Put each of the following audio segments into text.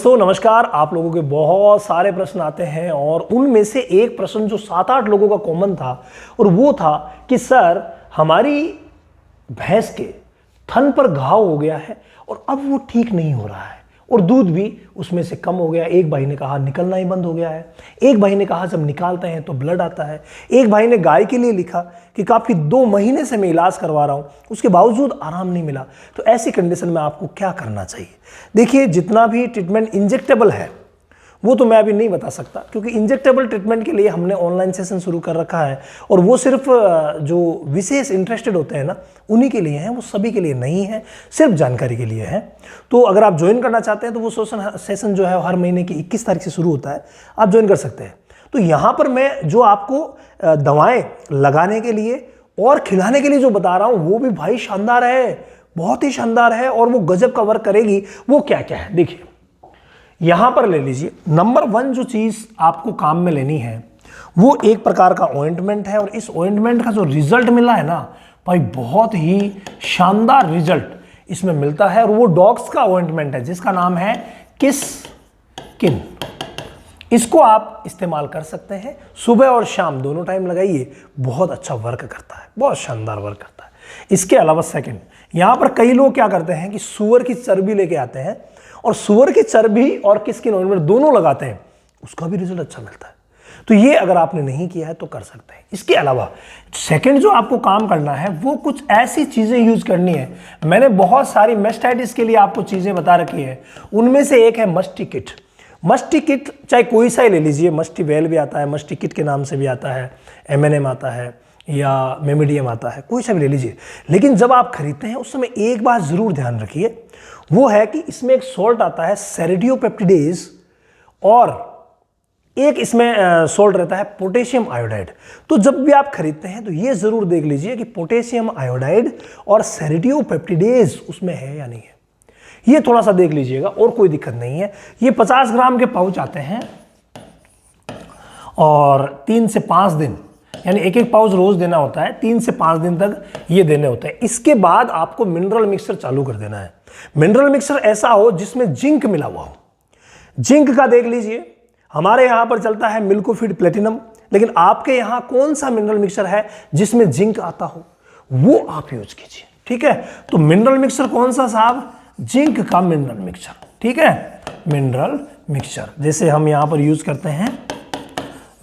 नमस्कार। आप लोगों के बहुत सारे प्रश्न आते हैं और उनमें से एक प्रश्न जो 7-8 लोगों का कॉमन था और वो था कि सर हमारी भैंस के थन पर घाव हो गया है और अब वो ठीक नहीं हो रहा है और दूध भी उसमें से कम हो गया। एक भाई ने कहा निकलना ही बंद हो गया है, एक भाई ने कहा जब निकालते हैं तो ब्लड आता है, एक भाई ने गाय के लिए लिखा कि काफ़ी 2 महीने से मैं इलाज करवा रहा हूँ उसके बावजूद आराम नहीं मिला। तो ऐसी कंडीशन में आपको क्या करना चाहिए? देखिए, जितना भी ट्रीटमेंट इंजेक्टेबल है वो तो मैं अभी नहीं बता सकता क्योंकि इंजेक्टेबल ट्रीटमेंट के लिए हमने ऑनलाइन सेशन शुरू कर रखा है और वो सिर्फ जो विशेष इंटरेस्टेड होते हैं ना उन्हीं के लिए हैं, वो सभी के लिए नहीं है, सिर्फ जानकारी के लिए है। तो अगर आप ज्वाइन करना चाहते हैं तो वो सेशन जो है हर महीने की 21 तारीख से शुरू होता है, आप ज्वाइन कर सकते हैं। तो यहाँ पर मैं जो आपको दवाएं लगाने के लिए और खिलाने के लिए जो बता रहा हूँ वो भी भाई शानदार है, बहुत ही शानदार है और वो गजब का वर्क करेगी। वो क्या क्या है देखिए, यहां पर ले लीजिए। नंबर 1 जो चीज आपको काम में लेनी है वो एक प्रकार का ऑइंटमेंट है और इस ऑइंटमेंट का जो रिजल्ट मिला है ना भाई, बहुत ही शानदार रिजल्ट इसमें मिलता है और वो डॉग्स का ऑइंटमेंट है जिसका नाम है किस किन। इसको आप इस्तेमाल कर सकते हैं, सुबह और शाम दोनों टाइम लगाइए, बहुत अच्छा वर्क करता है, बहुत शानदार वर्क करता है। इसके अलावा सेकंड, यहां पर कई लोग क्या करते हैं कि सुअर की चर्बी लेके आते हैं और सुअर की चर्बी और किसकिन ऑइंटमेंट दोनों लगाते हैं, उसका भी रिजल्ट अच्छा मिलता है। तो ये अगर आपने नहीं किया है तो कर सकते हैं। इसके अलावा सेकंड जो आपको काम करना है वो कुछ ऐसी चीजें यूज करनी है। मैंने बहुत सारी मेस्टाइटिस के लिए आपको चीजें बता रखी है, उनमें से एक है मस्टी किट। मस्टी किट चाहे कोई सा ही ले लीजिए, मस्टी वेल भी आता है, मस्टी किट के नाम से भी आता है, MNM आता है या मेमिडियम आता है, कोई सा भी ले लीजिए। लेकिन जब आप खरीदते हैं उस समय एक बात जरूर ध्यान रखिए, वो है कि इसमें एक सॉल्ट आता है सेरिडियोपेप्टिडेज और एक इसमें सॉल्ट रहता है पोटेशियम आयोडाइड। तो जब भी आप खरीदते हैं तो ये जरूर देख लीजिए कि पोटेशियम आयोडाइड और सेरिडियोपेप्टिडेज उसमें है या नहीं है, ये थोड़ा सा देख लीजिएगा और कोई दिक्कत नहीं है। ये 50 ग्राम के पाउच आते हैं और 3 से 5 दिन यानी एक पाउच रोज देना होता है, 3 से 5 दिन तक ये देने होते हैं। इसके बाद आपको मिनरल मिक्सचर चालू कर देना है। मिनरल मिक्सचर ऐसा हो जिसमें जिंक मिला हुआ हो। जिंक का देख लीजिए, हमारे यहां पर चलता है मिल्कोफिड प्लेटिनम, लेकिन आपके यहां कौन सा मिनरल मिक्सचर है जिसमें जिंक आता हो वो आप यूज कीजिए, ठीक है। तो मिनरल मिक्सचर कौन सा साहब? जिंक का मिनरल मिक्सचर, ठीक है। मिनरल मिक्सचर जैसे हम यहां पर यूज करते हैं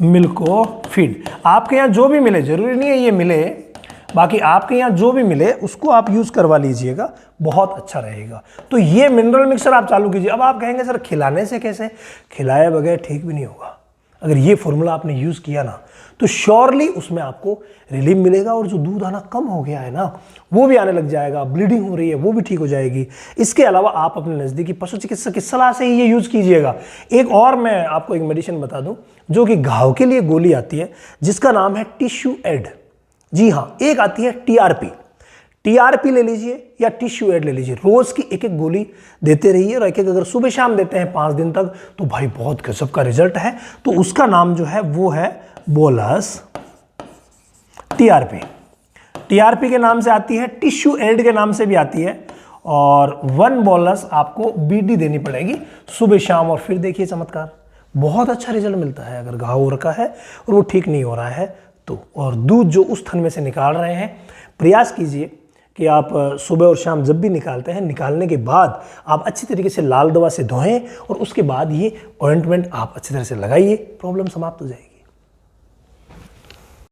मिल्कोफिड। आपके यहाँ जो भी मिले, जरूरी नहीं है ये मिले, बाकी आपके यहाँ जो भी मिले उसको आप यूज करवा लीजिएगा, बहुत अच्छा रहेगा। तो ये मिनरल मिक्सचर आप चालू कीजिए। अब आप कहेंगे सर खिलाने से कैसे? खिलाए बगैर ठीक भी नहीं होगा। अगर ये फॉर्मूला आपने यूज किया ना तो श्योरली उसमें आपको रिलीफ मिलेगा और जो दूध आना कम हो गया है ना वो भी आने लग जाएगा, ब्लीडिंग हो रही है वो भी ठीक हो जाएगी। इसके अलावा आप अपने नज़दीकी पशु चिकित्सक की सलाह से ही ये यूज कीजिएगा। एक और मैं आपको एक मेडिसिन बता दूं जो कि घाव के लिए गोली आती है जिसका नाम है टिश्यू एड। जी हाँ, एक आती है TRP ले लीजिए या टिश्यू एड ले लीजिए। रोज की एक गोली देते रहिए और एक अगर सुबह शाम देते हैं 5 दिन तक तो भाई बहुत गजब का रिजल्ट है। तो उसका नाम जो है वो है बोलस TRP के नाम से आती है, टिश्यू एड के नाम से भी आती है और 1 बोलस आपको BD देनी पड़ेगी सुबह शाम। और फिर देखिए चमत्कार, बहुत अच्छा रिजल्ट मिलता है अगर घाव हो रखा है और वो ठीक नहीं हो रहा है तो। और दूध जो उस थन में से निकाल रहे हैं, प्रयास कीजिए कि आप सुबह और शाम जब भी निकालते हैं, निकालने के बाद आप अच्छी तरीके से लाल दवा से धोएं और उसके बाद ये ऑइंटमेंट आप अच्छी तरह से लगाइए, प्रॉब्लम समाप्त हो जाएगी।